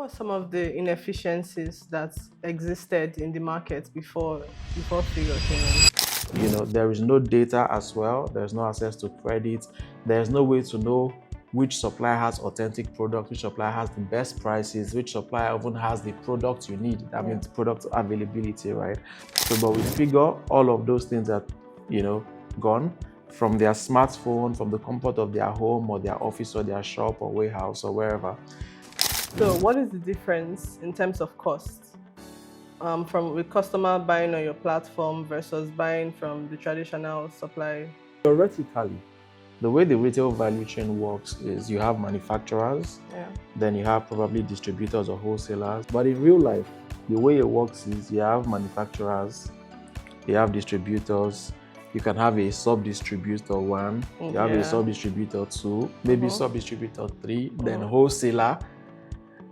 were some of the inefficiencies that existed in the market before Figure came in? There is no data as well. There's no access to credit. There's no way to know which supplier has authentic product, which supplier has the best prices, which supplier even has the product you need. That Yeah. means product availability, right? So, but with Figure, all of those things are, gone from their smartphone, from the comfort of their home or their office or their shop or warehouse or wherever. So, what is the difference in terms of cost from with customer buying on your platform versus buying from the traditional supply? Theoretically, the way the retail value chain works is you have manufacturers, Yeah. then you have probably distributors or wholesalers. But in real life, the way it works is you have manufacturers, you have distributors, you can have a sub-distributor one, you have a Yeah. sub-distributor two, maybe Mhm. sub-distributor three, then wholesaler,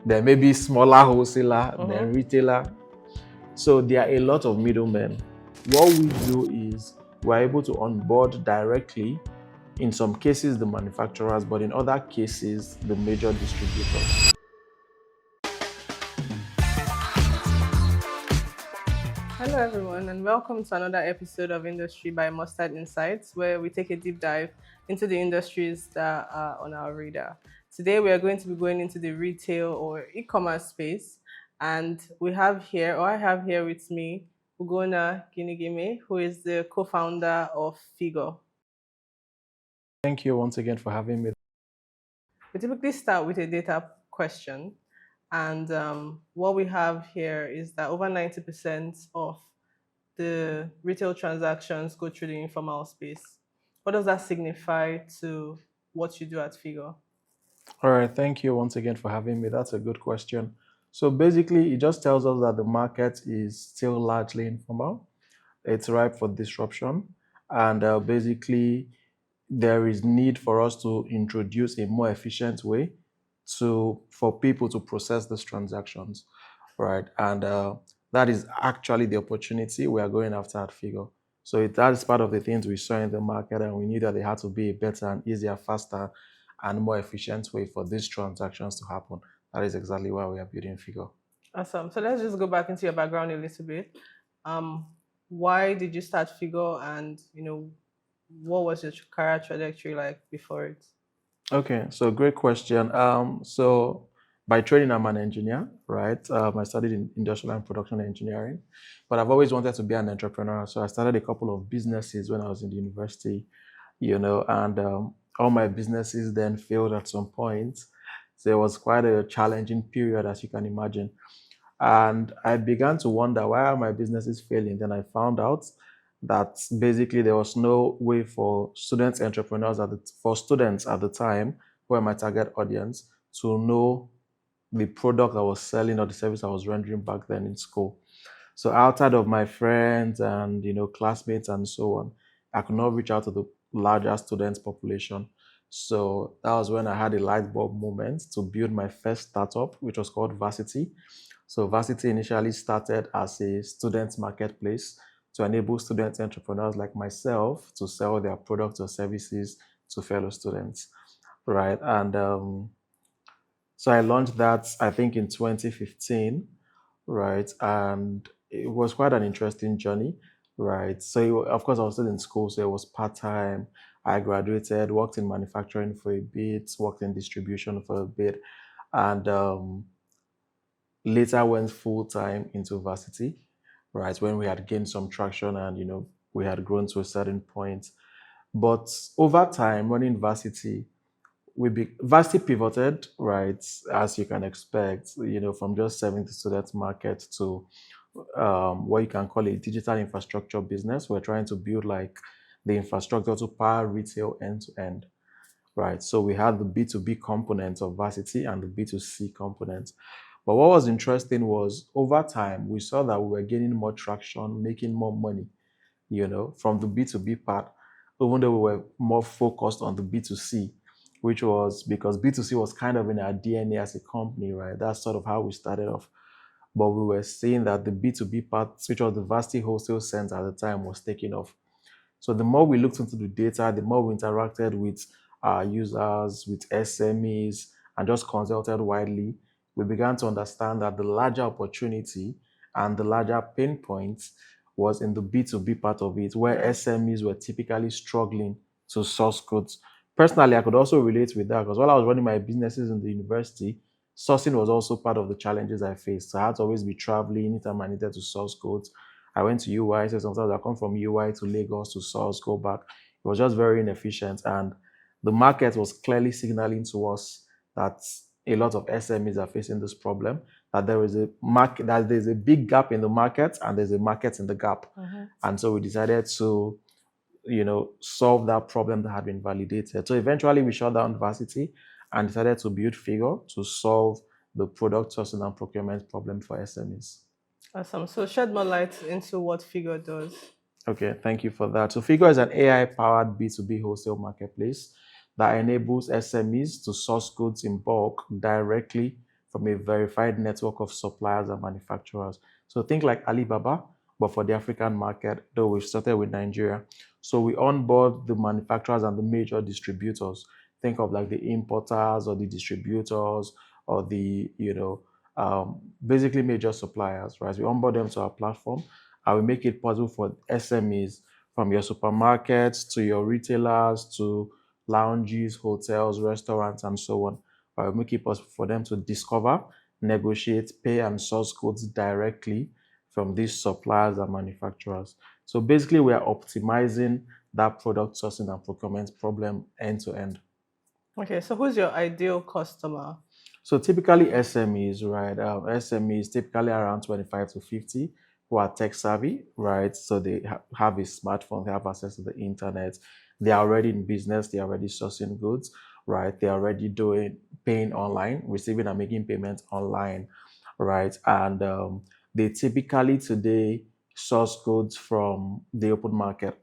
then maybe smaller wholesaler, then retailer. So there are a lot of middlemen. What we do is we're able to onboard directly, in some cases the manufacturers, but in other cases the major distributors. Hello, everyone, and welcome to another episode of Industry by Mustard Insights, where we take a deep dive into the industries that are on our radar. Today, we are going to be going into the retail or e-commerce space, and I have here with me Ugonna Ginigeme, who is the co-founder of Feegor. Thank you once again for having me. We typically start with a data question, and what we have here is that over 90% of the retail transactions go through the informal space. What does that signify to what you do at Figo? All right, thank you once again for having me. That's a good question. So basically, it just tells us that the market is still largely informal. It's ripe for disruption, and basically, there is need for us to introduce a more efficient way for people to process these transactions, right? And that is actually the opportunity we are going after at Figure. So that is part of the things we saw in the market, and we knew that there had to be a better and easier, faster, and more efficient way for these transactions to happen. That is exactly why we are building Figure. Awesome. So let's just go back into your background a little bit. Um, why did you start Figo, and what was your career trajectory like before it? Okay, so great question. So by training, I'm an engineer, right? I studied in industrial and production engineering, but I've always wanted to be an entrepreneur. So I started a couple of businesses when I was in the university, and all my businesses then failed at some point. So it was quite a challenging period, as you can imagine. And I began to wonder, why are my businesses failing? Then I found out that basically there was no way for for students at the time, who were my target audience, to know the product I was selling or the service I was rendering back then in school. So outside of my friends and classmates and so on, I could not reach out to the larger students population. So that was when I had a light bulb moment to build my first startup, which was called Varsity. So Varsity initially started as a student marketplace to enable student entrepreneurs like myself to sell their products or services to fellow students, right? And so I launched that, I think, in 2015, right? And it was quite an interesting journey, right? So, of course, I was still in school, so it was part time. I graduated, worked in manufacturing for a bit, worked in distribution for a bit, and later went full time into varsity, right? When we had gained some traction and we had grown to a certain point. But over time, running varsity, varsity pivoted, right, as you can expect, from just serving the student market to what you can call a digital infrastructure business. We're trying to build like the infrastructure to power retail end to end, right? So we had the B2B component of varsity and the B2C component. But what was interesting was over time, we saw that we were gaining more traction, making more money, from the B2B part, even though we were more focused on the B2C, which was because B2C was kind of in our DNA as a company, right? That's sort of how we started off. But we were seeing that the B2B part, which was the Varsity Wholesale Center at the time, was taking off. So the more we looked into the data, the more we interacted with our users, with SMEs, and just consulted widely, we began to understand that the larger opportunity and the larger pain points was in the B2B part of it, where SMEs were typically struggling to source goods. Personally, I could also relate with that because while I was running my businesses in the university, sourcing was also part of the challenges I faced. So I had to always be traveling anytime I needed to source goods. I went to UI, so sometimes I come from UI to Lagos to source, go back. It was just very inefficient. And the market was clearly signaling to us that a lot of SMEs are facing this problem, that there is a market, that there's a big gap in the market and there's a market in the gap. And so we decided to, solve that problem that had been validated. So eventually we shut down varsity and decided to build Feegor to solve the product sourcing and procurement problem for SMEs. Awesome. So shed more light into what Feegor does. Okay, thank you for that. So Feegor is an AI-powered B2B wholesale marketplace that enables SMEs to source goods in bulk directly from a verified network of suppliers and manufacturers. So think like Alibaba, but for the African market, though we've started with Nigeria. So we onboard the manufacturers and the major distributors. Think of like the importers or the distributors or the, basically major suppliers, right? We onboard them to our platform and we make it possible for SMEs from your supermarkets to your retailers to lounges, hotels, restaurants, and so on. We make it possible for them to discover, negotiate, pay, and source goods directly from these suppliers and manufacturers. So basically, we are optimizing that product sourcing and procurement problem end to end. Okay, so who's your ideal customer? So typically SMEs, right? SMEs typically around 25 to 50 who are tech savvy, right? So they have a smartphone, they have access to the internet, they are already in business, they are already sourcing goods, right? They are already doing paying online, receiving and making payments online, right? And they typically today source goods from the open market,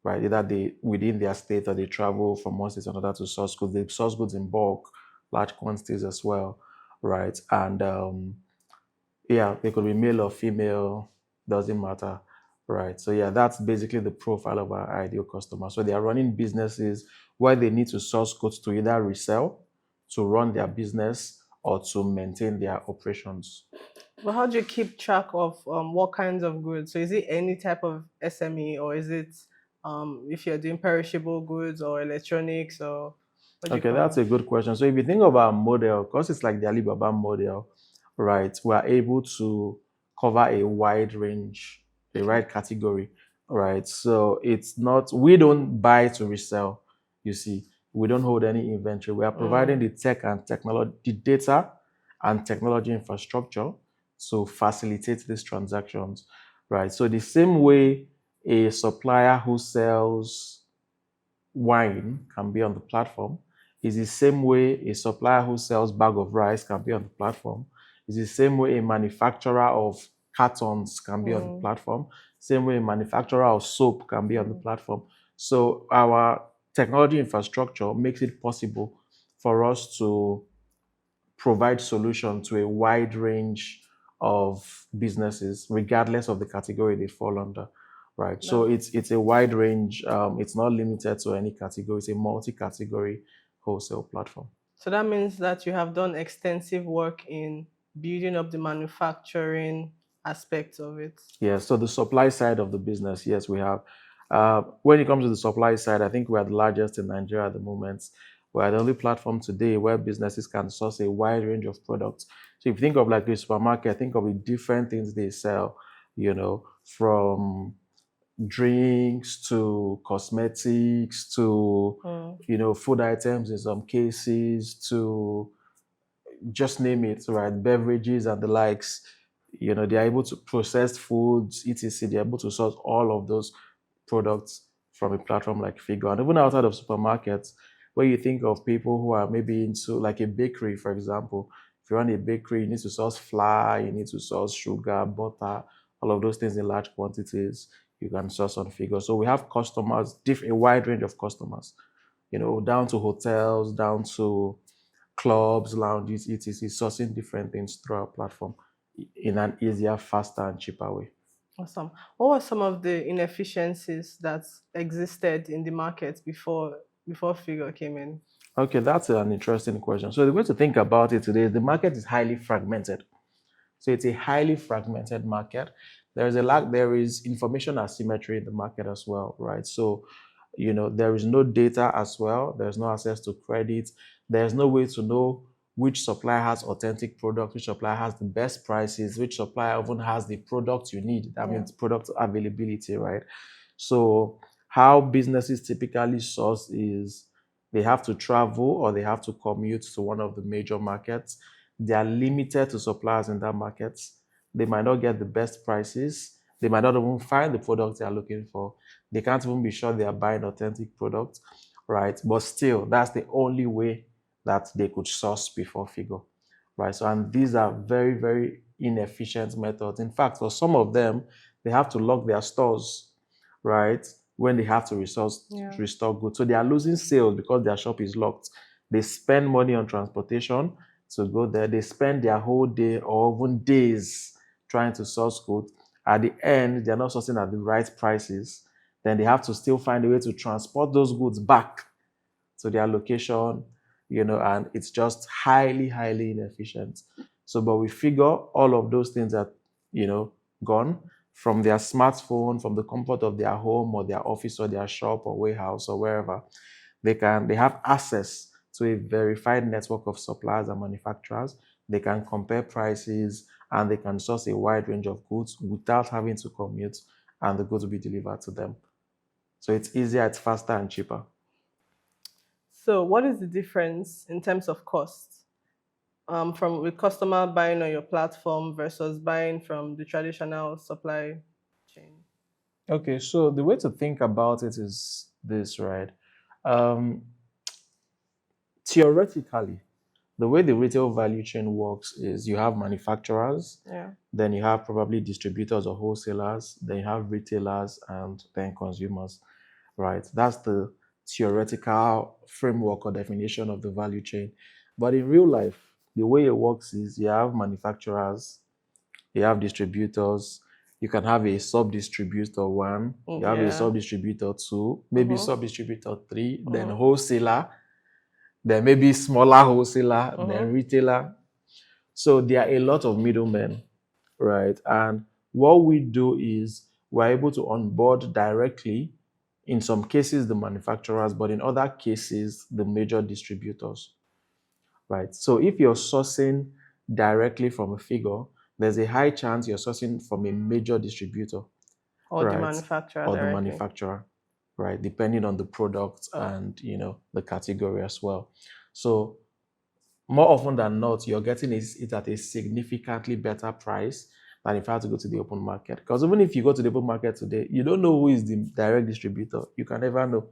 right? Either they within their state or they travel from one state to another to source goods. They source goods in bulk, large quantities as well, right? And yeah, they could be male or female, doesn't matter, right? So yeah, that's basically the profile of our ideal customer. So they are running businesses where they need to source goods to either resell, to run their business, or to maintain their operations. But how do you keep track of what kinds of goods? So is it any type of SME, or is it if you're doing perishable goods or electronics, or what do you Okay, call that's it? a good question. So if you think of our model, because it's like the Alibaba model, right, we are able to cover a wide range, a wide category, right? So it's not, we don't buy to resell, you see, we don't hold any inventory. We are providing the tech and technology, the data and technology infrastructure to facilitate these transactions, right? So the same way a supplier who sells wine can be on the platform is the same way a supplier who sells bag of rice can be on the platform. It's the same way a manufacturer of cartons can be on the platform. Same way a manufacturer of soap can be on the platform. So our technology infrastructure makes it possible for us to provide solution to a wide range of businesses, regardless of the category they fall under, right? So it's a wide range. It's not limited to any category. It's a multi-category wholesale platform. So that means that you have done extensive work in building up the manufacturing aspects of it. Yeah. So the supply side of the business, yes, we have. When it comes to the supply side, I think we are the largest in Nigeria at the moment. We are the only platform today where businesses can source a wide range of products. So if you think of like a supermarket, think of the different things they sell, from drinks to cosmetics to food items in some cases to just name it, right? Beverages and the likes. They're able to process foods, etc. They're able to source all of those products from a platform like Feegor. And even outside of supermarkets, where you think of people who are maybe into like a bakery, for example, if you run a bakery, you need to source flour, you need to source sugar, butter, all of those things in large quantities, you can source on Feegor. So we have customers, a wide range of customers, down to hotels, down to clubs, lounges, etc., sourcing different things through our platform in an easier, faster, and cheaper way. Awesome. What were some of the inefficiencies that existed in the market before Feegor came in? Okay, that's an interesting question. So the way to think about it today is the market is highly fragmented. So it's a highly fragmented market. There is information asymmetry in the market as well, right? So, there is no data as well. There's no access to credit. There's no way to know which supplier has authentic products, which supplier has the best prices, which supplier even has the product you need. That Yeah. means product availability, right? So how businesses typically source is they have to travel or they have to commute to one of the major markets. They are limited to suppliers in that market. They might not get the best prices. They might not even find the product they are looking for. They can't even be sure they are buying authentic products, right? But still, that's the only way that they could source before Figo, right? So, and these are very, very inefficient methods. In fact, for some of them, they have to lock their stores, right? When they have to Yeah. restore goods. So they are losing sales because their shop is locked. They spend money on transportation to go there. They spend their whole day or even days trying to source goods. At the end, they're not sourcing at the right prices. Then they have to still find a way to transport those goods back to their location, and it's just highly, highly inefficient. So, but we figure all of those things are, gone from their smartphone, from the comfort of their home or their office or their shop or warehouse or wherever. They have access to a verified network of suppliers and manufacturers. They can compare prices and they can source a wide range of goods without having to commute, and the goods will be delivered to them. So it's easier, it's faster and cheaper. So, what is the difference in terms of cost from a customer buying on your platform versus buying from the traditional supply chain? Okay, so the way to think about it is this, right? Um, Theoretically, the way the retail value chain works is you have manufacturers, Yeah. then you have probably distributors or wholesalers, then you have retailers, and then consumers, right? That's the theoretical framework or definition of the value chain. But in real life, the way it works is you have manufacturers, you have distributors, you can have a sub distributor one, you have a Yeah. sub distributor two, maybe Mm-hmm. sub distributor three, then Mm-hmm. wholesaler, then maybe smaller wholesaler, then Mm-hmm. retailer. So there are a lot of middlemen, right? And what we do is we're able to onboard directly, in some cases, the manufacturers, but in other cases, the major distributors, right? So if you're sourcing directly from a figure, there's a high chance you're sourcing from a major distributor, Or the right? manufacturer Or the directly. manufacturer, right? Depending on the product and the category as well. So more often than not, you're getting it at a significantly better price than if you had to go to the open market. Because even if you go to the open market today, you don't know who is the direct distributor. You can never know.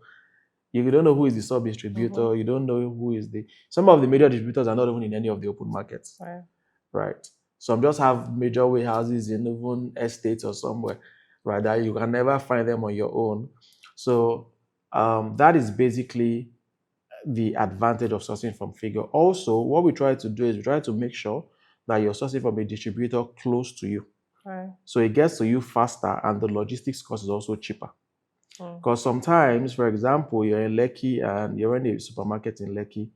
You don't know who is the sub Mm-hmm. distributor. You don't know who is the. Some of the major distributors are not even in any of the open markets, Right. right? Some just have major warehouses in even estates or somewhere, right? That you can never find them on your own. So that is basically the advantage of sourcing from Figure. Also, what we try to do is we try to make sure that you're sourcing from a distributor close to you. Right. So it gets to you faster and the logistics cost is also cheaper. Mm. Because sometimes, for example, you're in Lekki and you're in a supermarket in Lekki,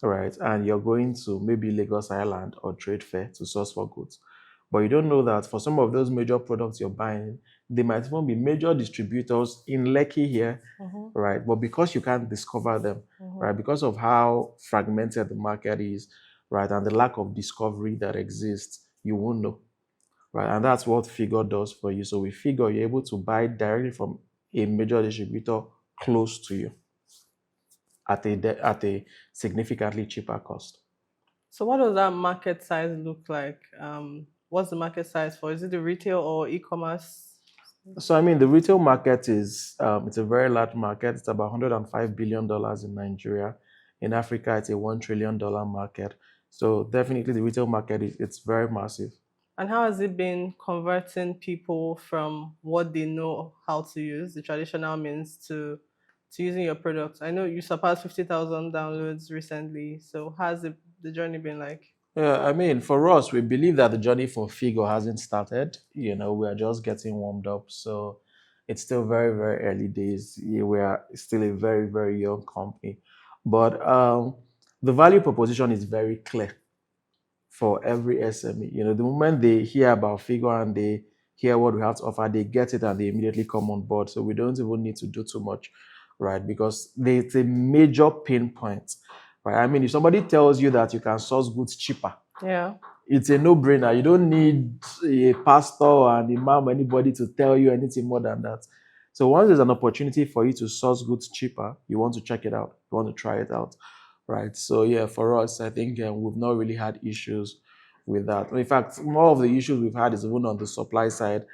right? And you're going to maybe Lagos Island or Trade Fair to source for goods. But you don't know that for some of those major products you're buying, they might even be major distributors in Lekki here, Mm-hmm. right? But because you can't discover them, Mm-hmm. right? Because of how fragmented the market is, right? And the lack of discovery that exists, you won't know, right? And that's what Figure does for you. So with Figure, you're able to buy directly from a major distributor close to you at a significantly cheaper cost. So, what does that market size look like? What's the market size for? Is it the retail or e-commerce? So I mean, the retail market is it's a very large market. It's about $105 billion in Nigeria. In Africa, it's a $1 trillion market. So definitely, the retail market is it's very massive. And how has it been converting people from what they know how to use, the traditional means, to using your products? I know you surpassed 50,000 downloads recently. So, how's the journey been like? Yeah, I mean, for us, we believe that the journey for Figo hasn't started. We are just getting warmed up. So it's still very, very early days. Yeah, we are still a very, very young company. But the value proposition is very clear for every SME. The moment they hear about Feegor and they hear what we have to offer, they get it and they immediately come on board. So we don't even need to do too much, right? Because it's a major pain point, right? I mean, if somebody tells you that you can source goods cheaper, Yeah. it's a no-brainer. You don't need a pastor or an imam or anybody to tell you anything more than that. So once there's an opportunity for you to source goods cheaper, you want to check it out. You want to try it out, right? So yeah, for us, I think we've not really had issues with that. In fact, more of the issues we've had is even on the supply side.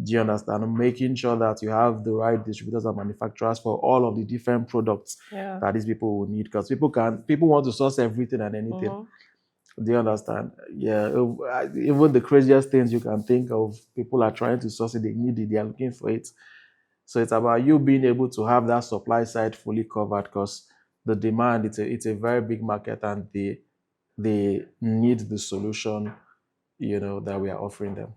Do you understand? Making sure that you have the right distributors and manufacturers for all of the different products Yeah. that these people will need. Because people want to source everything and anything. Mhm. Do you understand? Yeah, even the craziest things you can think of, people are trying to source it, they need it, they are looking for it. So it's about you being able to have that supply side fully covered because the demand, it's a very big market and they need the solution, that we are offering them.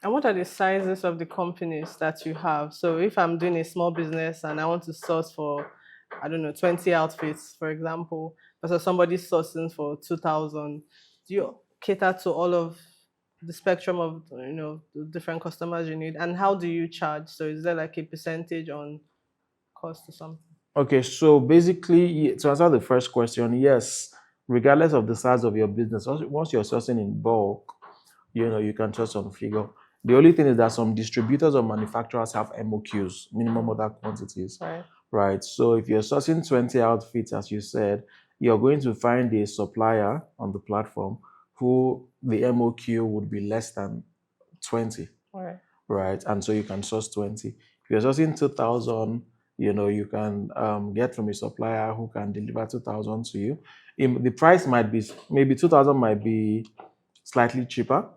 And what are the sizes of the companies that you have? So if I'm doing a small business and I want to source for, I don't know, 20 outfits, for example, versus somebody sourcing for 2,000, do you cater to all of the spectrum of, the different customers you need? And how do you charge? So is there like a percentage on cost or something? Okay, so basically, to answer the first question, yes, regardless of the size of your business, once you're sourcing in bulk, you can trust on Figure. The only thing is that some distributors or manufacturers have MOQs, minimum order quantities, Right. right? So if you're sourcing 20 outfits, as you said, you're going to find a supplier on the platform who the MOQ would be less than 20, Right. right? And so you can source 20. If you're sourcing 2,000, you can get from a supplier who can deliver 2,000 to you. The price might be, maybe 2,000 might be slightly cheaper.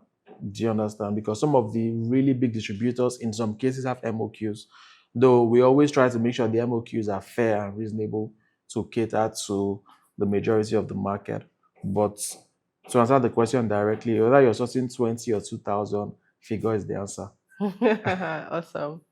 Do you understand? Because some of the really big distributors in some cases have MOQs, though we always try to make sure the MOQs are fair and reasonable to cater to the majority of the market. But to answer the question directly, whether you're sourcing 20 or 2,000, Figure is the answer. Awesome.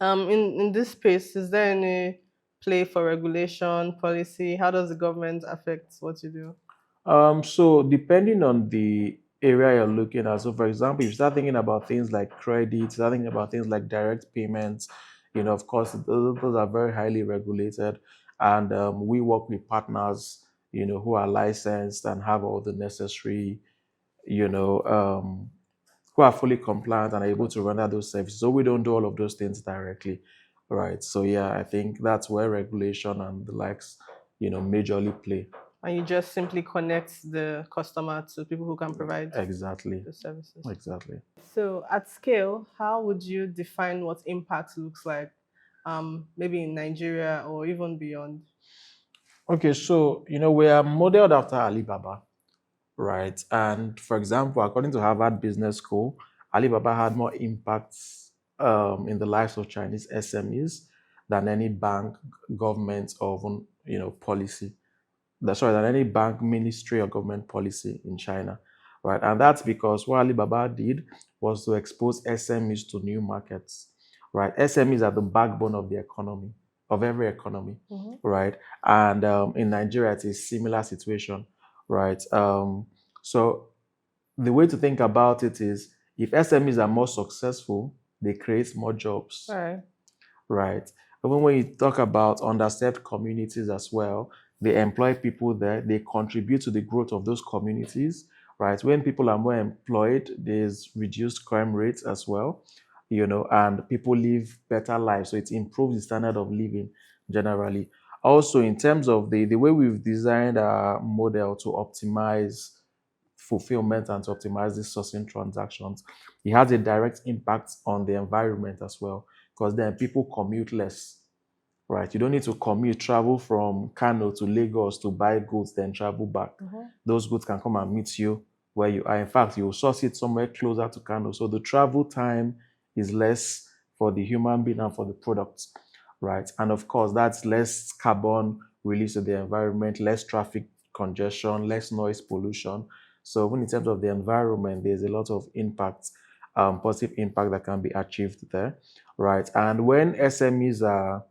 In this space, is there any play for regulation, policy? How does the government affect what you do? So depending on the area you're looking at, so for example, if you start thinking about things like credit, start thinking about things like direct payments, of course, those are very highly regulated, and we work with partners, who are licensed and have all the necessary, you know, um, who are fully compliant and are able to render those services. So we don't do all of those things directly, right? So yeah, I think that's where regulation and the likes, majorly play. And you just simply connect the customer to people who can provide Exactly. the services. Exactly. So, at scale, how would you define what impact looks like, maybe in Nigeria or even beyond? Okay, so we are modeled after Alibaba, right? And for example, according to Harvard Business School, Alibaba had more impacts in the lives of Chinese SMEs than any bank, government, or even policy. Than any bank, ministry, or government policy in China, right? And that's because what Alibaba did was to expose SMEs to new markets, right? SMEs are the backbone of the economy, of every economy, Mhm. right? And in Nigeria, it's a similar situation, right? So the way to think about it is if SMEs are more successful, they create more jobs, All right. right? Even when you talk about underserved communities as well, they employ people there, they contribute to the growth of those communities, right? When people are more employed, there's reduced crime rates as well, and people live better lives. So it improves the standard of living generally. Also, in terms of the way we've designed our model to optimize fulfillment and to optimize these sourcing transactions, it has a direct impact on the environment as well, because then people commute less, right? You don't need to commute, travel from Kano to Lagos to buy goods, then travel back. Mhm. Those goods can come and meet you where you are. In fact, you will source it somewhere closer to Kano. So the travel time is less for the human being and for the products, right? And of course, that's less carbon release to the environment, less traffic congestion, less noise pollution. So when in terms of the environment, there's a lot of impact, positive impact that can be achieved there, right? And when SMEs are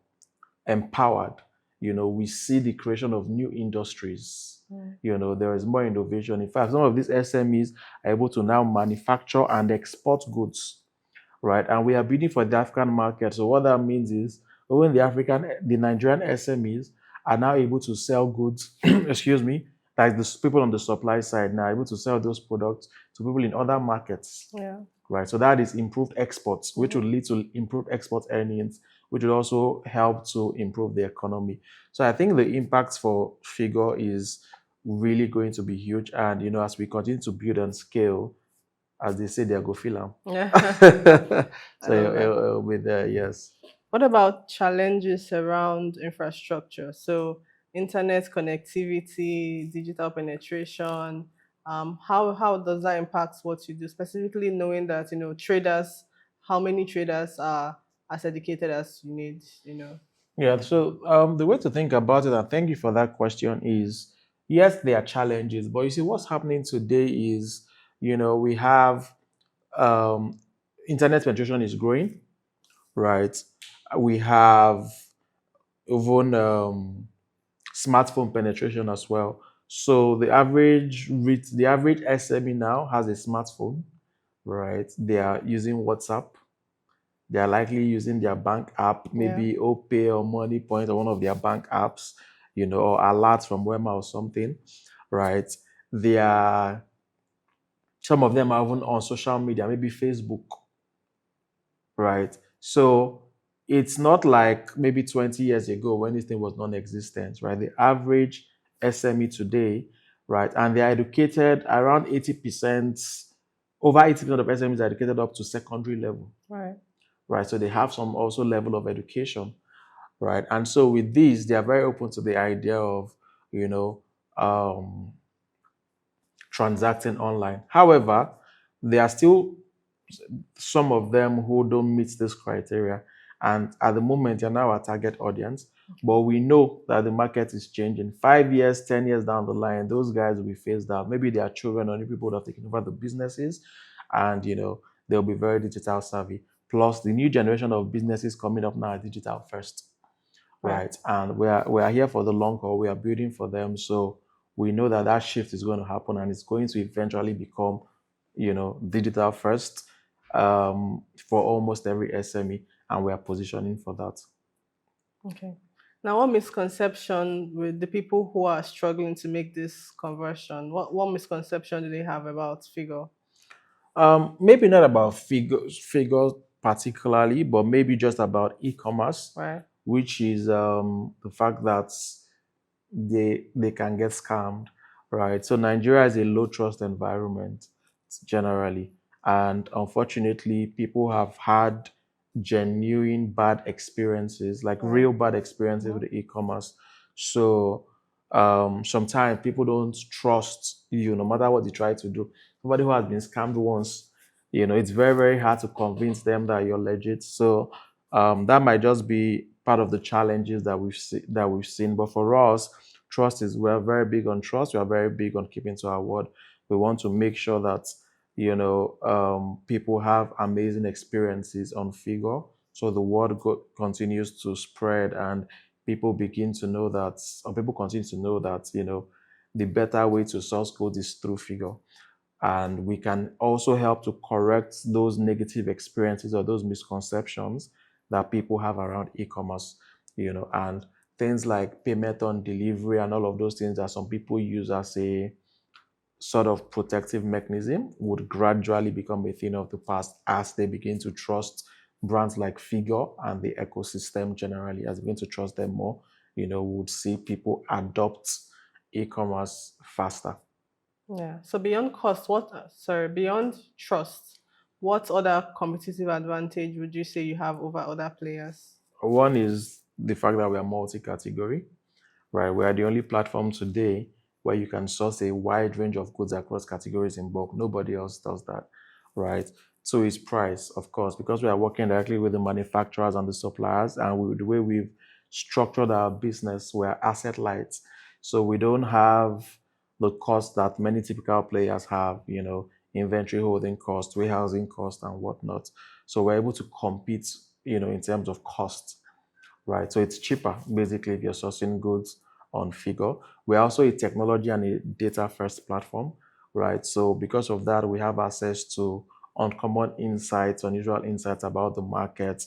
empowered, we see the creation of new industries. Mm. There is more innovation. In fact, some of these SMEs are able to now manufacture and export goods, right? And we are bidding for the African market. So what that means is when the Nigerian SMEs are now able to sell goods, excuse me, like the people on the supply side now are able to sell those products to people in other markets, Yeah. right? So that is improved exports, which will lead to improved export earnings, which will also help to improve the economy. So I think the impact for Figure is really going to be huge. And as we continue to build and scale, as they say, they go feel Yeah. them. I love that. So with yes. What about challenges around infrastructure? So, internet connectivity, digital penetration. How does that impact what you do? Specifically, knowing that traders, how many traders are as educated as you need? Yeah, so the way to think about it, and thank you for that question, is yes, there are challenges, but you see, what's happening today is, we have um, internet penetration is growing, right? We have even smartphone penetration as well. So the average SME now has a smartphone, right? They are using WhatsApp. They are likely using their bank app, Yeah. maybe OPay or MoneyPoint or one of their bank apps, or alerts from Wema or something, right? They are Some of them are even on social media, maybe Facebook, right? So it's not like maybe 20 years ago when this thing was non-existent, right? The average SME today, right? And they are educated around 80%, over 80% of SMEs are educated up to secondary level, Right. right? So they have some also level of education, right? And so with this, they are very open to the idea of, you know, um, transacting online. However, there are still some of them who don't meet this criteria. And at the moment, you're now our target audience. But we know that the market is changing. 5 years, 10 years down the line, those guys will be phased out. Maybe their children or new people that have taken over the businesses, and they'll be very digital savvy. Plus, the new generation of businesses coming up now are digital first, Right. right? And we are here for the long haul. We are building for them, so we know that that shift is going to happen, and it's going to eventually become, digital first, for almost every SME, and we are positioning for that. Okay. Now, what misconception with the people who are struggling to make this conversion? What misconception do they have about Figure? Maybe not about figures particularly, but maybe just about e-commerce, Right. which is the fact that they can get scammed, right? So Nigeria is a low trust environment generally, and unfortunately, people have had genuine bad experiences, like Right. real bad experiences Mhm. with e-commerce. So sometimes people don't trust you, no matter what you try to do. Somebody who has been scammed once, it's very very hard to convince them that you're legit. So that might just be part of the challenges that we've seen. But for us, we're very big on trust. We are very big on keeping to our word. We want to make sure that people have amazing experiences on Figure, so the word continues to spread, and people continue to know that the better way to source code is through Figure. And we can also help to correct those negative experiences or those misconceptions that people have around e-commerce, and things like payment on delivery and all of those things that some people use as a sort of protective mechanism would gradually become a thing of the past as they begin to trust brands like Figure and the ecosystem generally. As they begin to trust them more, we would see people adopt e-commerce faster. Yeah. So beyond cost, beyond trust, what other competitive advantage would you say you have over other players? One is the fact that we are multi-category, right? We are the only platform today where you can source a wide range of goods across categories in bulk. Nobody else does that, right? So it's price, of course, because we are working directly with the manufacturers and the suppliers, and the way we've structured our business, we're asset light. So we don't have the cost that many typical players have, inventory holding cost, warehousing cost, and whatnot. So we're able to compete, in terms of cost, right? So it's cheaper, basically, if you're sourcing goods on Feegor. We're also a technology and a data-first platform, right? So because of that, we have access to uncommon insights, unusual insights about the market,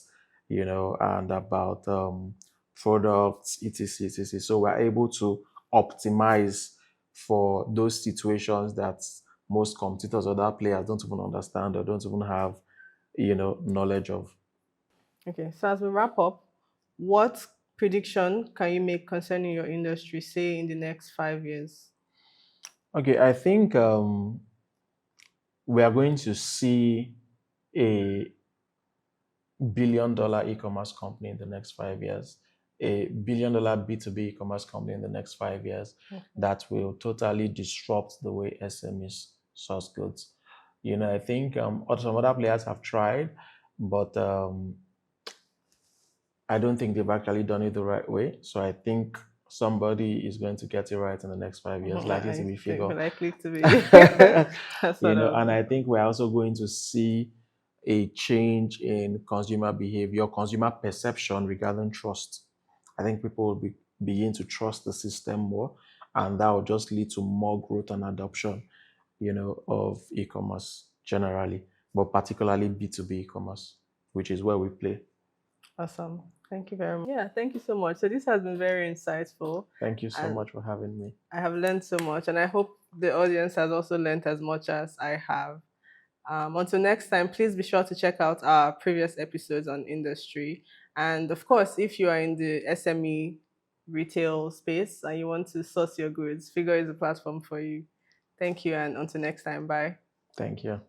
and about products, etc., etc. So we're able to optimize for those situations that most competitors or other players don't even understand or don't even have, knowledge of. Okay, so as we wrap up, what prediction can you make concerning your industry, say in the next 5 years? Okay, I think we are going to see a billion-dollar e-commerce company in the next 5 years, a billion-dollar B2B e-commerce company in the next 5 years that will totally disrupt the way SMEs source goods. I think some other players have tried, but I don't think they've actually done it the right way. So I think somebody is going to get it right in the next 5 years, likely to I be think Feegor. likely to be. That's what I was And I thinking. think we're also going to see a change in consumer behavior, consumer perception regarding trust. I think people will begin to trust the system more, and that will just lead to more growth and adoption, of e-commerce generally, but particularly B2B e-commerce, which is where we play. Awesome. Thank you very much. Yeah, thank you so much. So this has been very insightful, Thank you so and much for having me. I have learned so much, and I hope the audience has also learned as much as I have. Until next time, please be sure to check out our previous episodes on industry. And of course, if you are in the SME retail space and you want to source your goods, Figure is a platform for you. Thank you, and until next time, bye. Thank you.